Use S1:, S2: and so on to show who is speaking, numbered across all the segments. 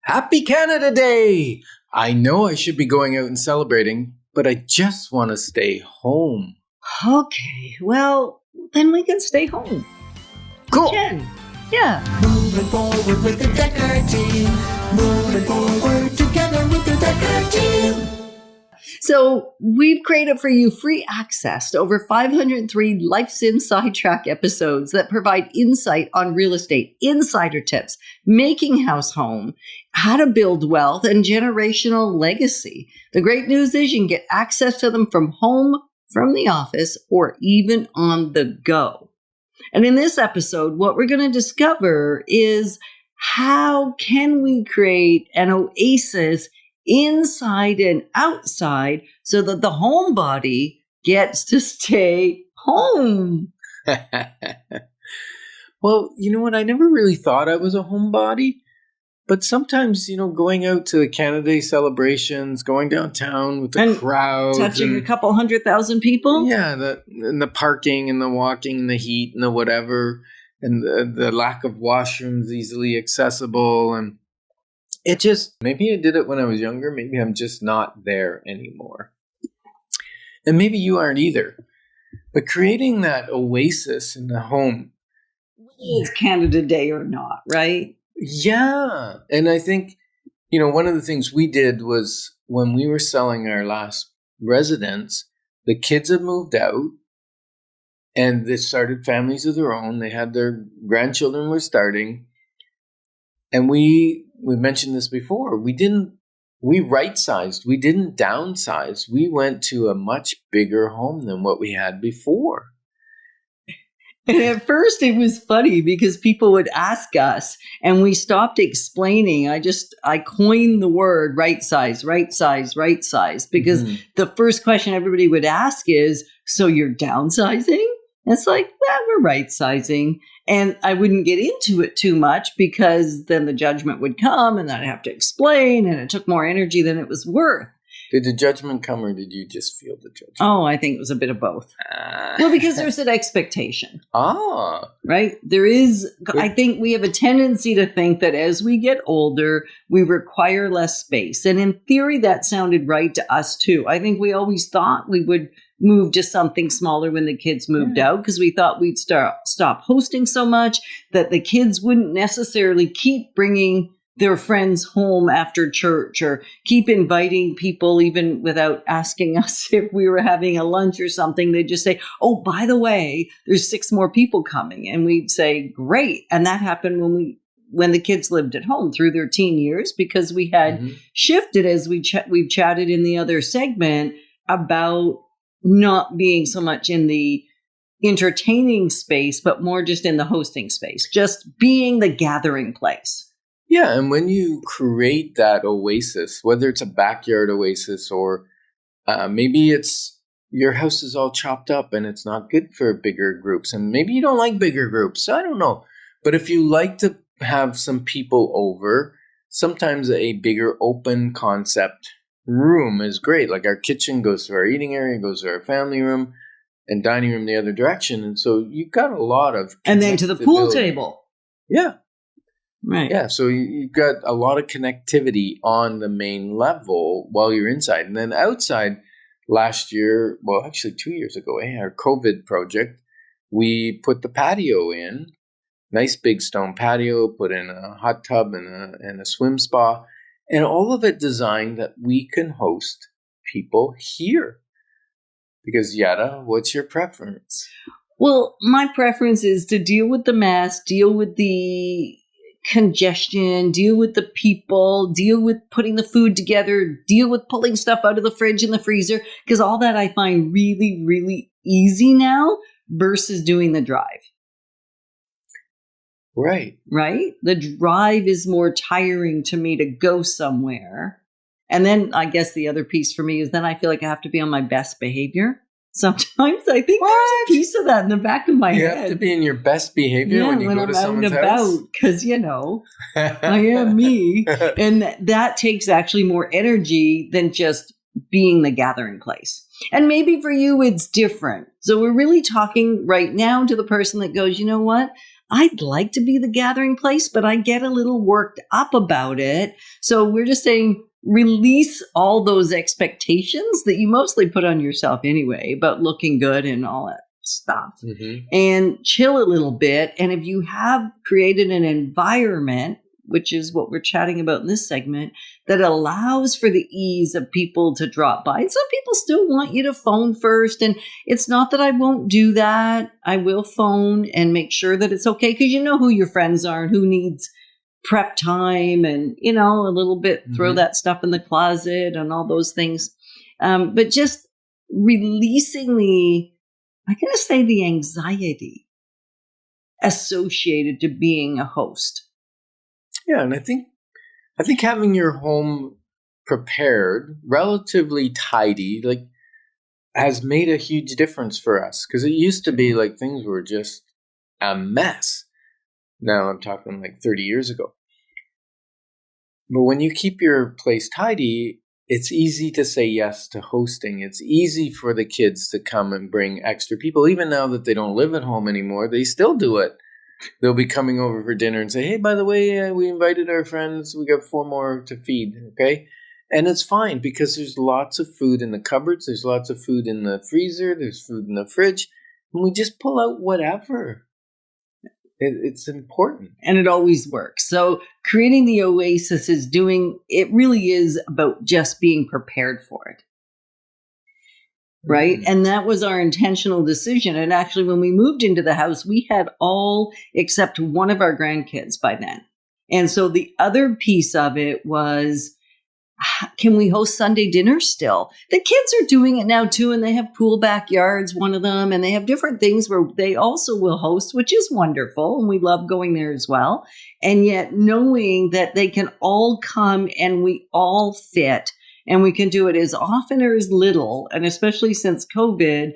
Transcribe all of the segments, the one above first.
S1: Happy Canada Day! I know I should be going out and celebrating, but I just want to stay home.
S2: Okay, well, then we can stay home.
S1: Cool.
S2: Yeah.
S3: Moving forward with the Decker team. Moving forward together with the Decker team.
S2: So we've created for you free access to over 503 Life's Inside Track episodes that provide insight on real estate, insider tips, making house home, how to build wealth, and generational legacy. The great news is you can get access to them from home, from the office, or even on the go. And in this episode, what we're going to discover is how can we create an oasis inside and outside so that the homebody gets to stay home.
S1: Well, you know what? I never really thought I was a homebody, but sometimes, going out to the Canada Day celebrations, going downtown with the crowd.
S2: Touching a couple 100,000 people.
S1: Yeah, and the parking and the walking and the heat and the whatever, and the lack of washrooms easily accessible. And it just, maybe I did it when I was younger. Maybe I'm just not there anymore. And maybe you aren't either. But creating that oasis in the home.
S2: It's Canada Day or not, right?
S1: Yeah. And I think, one of the things we did was when we were selling our last residence, the kids had moved out and they started families of their own. They had their grandchildren were starting. And we mentioned this before. We right-sized. We didn't downsize. We went to a much bigger home than what we had before.
S2: And at first it was funny because people would ask us and we stopped explaining. I coined the word right size because the first question everybody would ask is, so you're downsizing? And it's like, well, we're right sizing. And I wouldn't get into it too much because then the judgment would come and then I'd have to explain and it took more energy than it was worth.
S1: Did the judgment come or did you just feel the judgment?
S2: Oh, I think it was a bit of both. Well, because there's an expectation. Right? There is, I think we have a tendency to think that as we get older, we require less space. And in theory, that sounded right to us too. I think we always thought we would move to something smaller when the kids moved out because we thought we'd stop hosting so much that the kids wouldn't necessarily keep bringing their friends home after church or keep inviting people even without asking us if we were having a lunch or something. They'd just say, oh, by the way, there's 6 more people coming. And we'd say, great. And that happened when the kids lived at home through their teen years because we had shifted as we've chatted in the other segment about not being so much in the entertaining space, but more just in the hosting space, just being the gathering place.
S1: Yeah, and when you create that oasis, whether it's a backyard oasis or maybe it's your house is all chopped up and it's not good for bigger groups, and maybe you don't like bigger groups, I don't know. But if you like to have some people over, sometimes a bigger open concept room is great. Like our kitchen goes to our eating area, goes to our family room, and dining room the other direction. And so you've got a lot of...
S2: And then to the pool table.
S1: Yeah.
S2: Right.
S1: Yeah, so you've got a lot of connectivity on the main level while you're inside. And then outside, last year, well, actually 2 years ago, our COVID project, we put the patio in, nice big stone patio, put in a hot tub and a swim spa, and all of it designed that we can host people here. Because Yada, what's your preference?
S2: Well, my preference is to deal with the mess, deal with the congestion, deal with the people, deal with putting the food together, deal with pulling stuff out of the fridge and the freezer, because all that I find really, really easy now versus doing the drive.
S1: Right.
S2: Right? The drive is more tiring to me to go somewhere. And then I guess the other piece for me is then I feel like I have to be on my best behavior. Sometimes I think there's a piece of that in the back of my head.
S1: You have to be in your best behavior when you go to someone's house?
S2: Because, I am me. And that takes actually more energy than just being the gathering place. And maybe for you, it's different. So we're really talking right now to the person that goes, you know what? I'd like to be the gathering place, but I get a little worked up about it. So we're just saying, release all those expectations that you mostly put on yourself anyway about looking good and all that stuff, and chill a little bit. And if you have created an environment, which is what we're chatting about in this segment, that allows for the ease of people to drop by. And some people still want you to phone first. And it's not that I won't do that. I will phone and make sure that it's okay, because you know who your friends are and who needs prep time and, a little bit, throw that stuff in the closet and all those things. But just releasing the anxiety associated to being a host.
S1: Yeah, and I think having your home prepared, relatively tidy, has made a huge difference for us. Because it used to be things were just a mess. Now I'm talking 30 years ago. But when you keep your place tidy, it's easy to say yes to hosting. It's easy for the kids to come and bring extra people. Even now that they don't live at home anymore, they still do it. They'll be coming over for dinner and say, hey, by the way, we invited our friends. We got 4 more to feed, okay? And it's fine because there's lots of food in the cupboards. There's lots of food in the freezer. There's food in the fridge. And we just pull out whatever. It's important.
S2: And it always works. So creating the Oasis it really is about just being prepared for it. Right. And that was our intentional decision. And actually, when we moved into the house, we had all except one of our grandkids by then. And so the other piece of it was, can we host Sunday dinners still? The kids are doing it now too. And they have pool backyards, one of them, and they have different things where they also will host, which is wonderful. And we love going there as well. And yet knowing that they can all come and we all fit. And we can do it as often or as little, and especially since COVID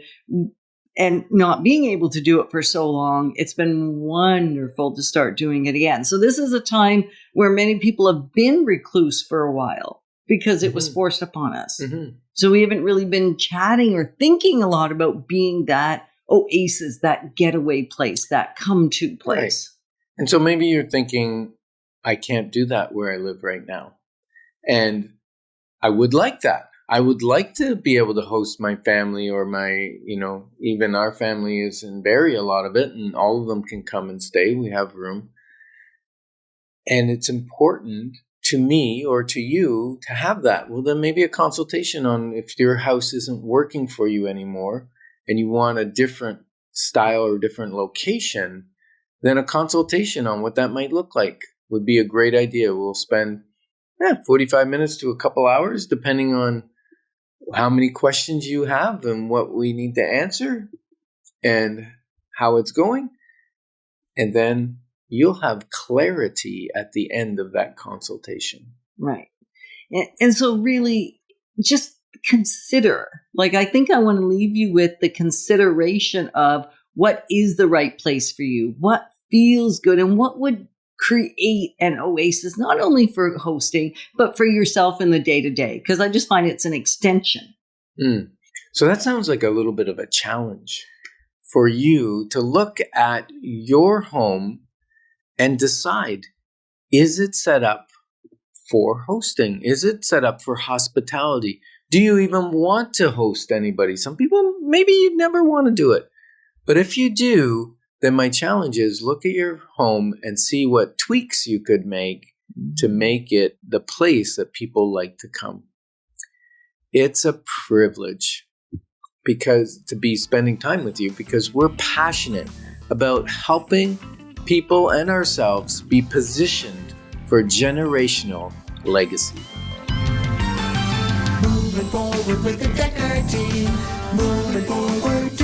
S2: and not being able to do it for so long, it's been wonderful to start doing it again. So this is a time where many people have been recluse for a while because it was forced upon us. So we haven't really been chatting or thinking a lot about being that oasis, that getaway place, that come-to place.
S1: Right. And so maybe you're thinking, I can't do that where I live right now. And I would like that. I would like to be able to host my family or even our family is in Barrie, a lot of it, and all of them can come and stay. We have room. And it's important to me or to you to have that. Well, then maybe a consultation on if your house isn't working for you anymore and you want a different style or different location, then a consultation on what that might look like would be a great idea. We'll spend 45 minutes to a couple hours, depending on how many questions you have and what we need to answer and how it's going. And then you'll have clarity at the end of that consultation.
S2: Right. And so really just consider, I think I want to leave you with the consideration of what is the right place for you, what feels good, and what would create an oasis, not only for hosting, but for yourself in the day-to-day, because I just find it's an extension.
S1: So that sounds like a little bit of a challenge for you to look at your home and decide, is it set up for hosting? Is it set up for hospitality? Do you even want to host anybody? Some people, maybe you'd never want to do it. But if you do, then my challenge is look at your home and see what tweaks you could make to make it the place that people like to come. It's a privilege to be spending time with you because we're passionate about helping people and ourselves be positioned for generational legacy.
S3: Moving forward with the Decker team. Moving forward